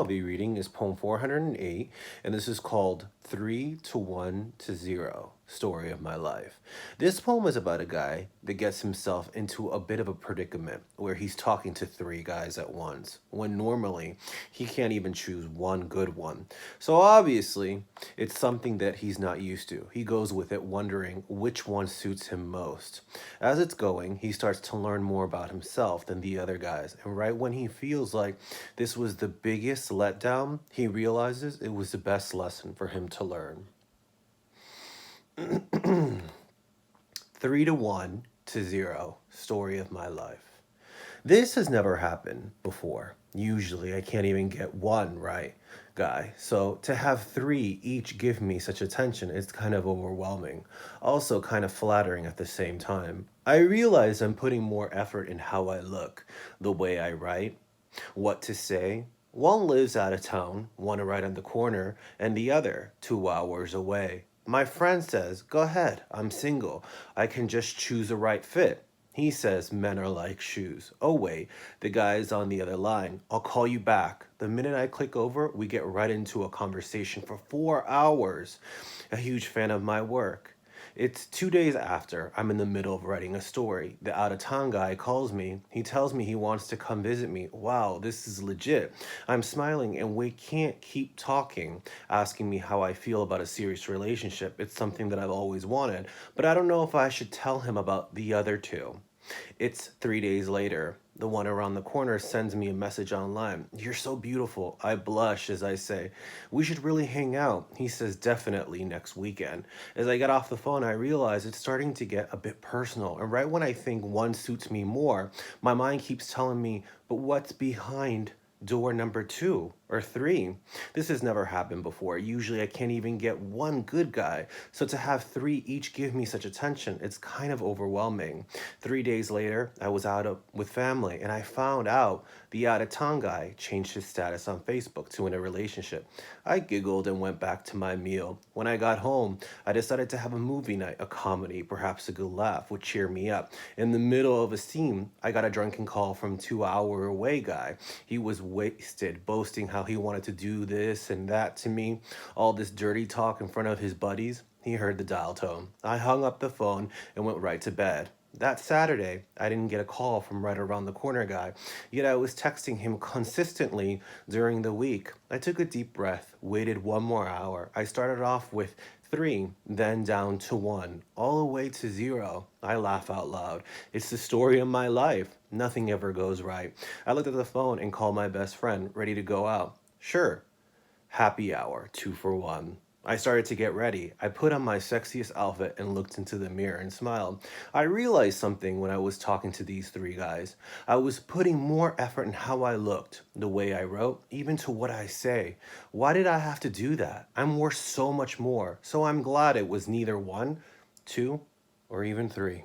I'll be reading is poem 408, and this is called 3 to 1 to 0 Story of My Life. This poem is about a guy that gets himself into a bit of a predicament where he's talking to three guys at once, when normally he can't even choose one good one. So obviously, it's something that he's not used to. He goes with it wondering which one suits him most. As it's going, he starts to learn more about himself than the other guys, and right when he feels like this was the biggest letdown, he realizes it was the best lesson for him to learn. 3 to 1 to 0 Story of My Life. This has never happened before. Usually, I can't even get one right, guy. So to have three each give me such attention is kind of overwhelming. Also, kind of flattering at the same time. I realize I'm putting more effort in how I look, the way I write, what to say. One lives out of town, one right on the corner, and the other 2 hours away. My friend says, go ahead, I'm single. I can just choose the right fit. He says men are like shoes. Oh, wait, the guy is on the other line. I'll call you back. The minute I click over, we get right into a conversation for 4 hours. A huge fan of my work. It's 2 days after I'm in the middle of writing a story. The out of town guy calls me. He tells me he wants to come visit me. Wow, this is legit. I'm smiling and we can't keep talking, asking me how I feel about a serious relationship. It's something that I've always wanted, but I don't know if I should tell him about the other two. It's 3 days later. The one around the corner sends me a message online. You're so beautiful. I blush as I say, we should really hang out. He says, definitely next weekend. As I get off the phone, I realize it's starting to get a bit personal. And right when I think one suits me more, my mind keeps telling me, but what's behind door number 2 or 3? This has never happened before. Usually I can't even get one good guy. So to have three each give me such attention, it's kind of overwhelming. 3 days later, I was with family and I found out the out of town guy changed his status on Facebook to in a relationship. I giggled and went back to my meal. When I got home, I decided to have a movie night, a comedy, perhaps a good laugh would cheer me up. In the middle of a scene, I got a drunken call from 2 hour away guy. He was wasted, boasting how he wanted to do this and that to me, all this dirty talk in front of his buddies. He heard the dial tone. I hung up the phone and went right to bed. That Saturday, I didn't get a call from right around the corner guy, yet I was texting him consistently during the week. I took a deep breath, waited 1 more hour. I started off with 3, then down to 1, all the way to 0. I laugh out loud. It's the story of my life. Nothing ever goes right. I looked at the phone and called my best friend, ready to go out. Sure, happy hour, 2 for 1. I started to get ready. I put on my sexiest outfit and looked into the mirror and smiled. I realized something when I was talking to these three guys. I was putting more effort in how I looked, the way I wrote, even to what I say. Why did I have to do that? I'm worth so much more. So I'm glad it was neither 1, 2, or even 3.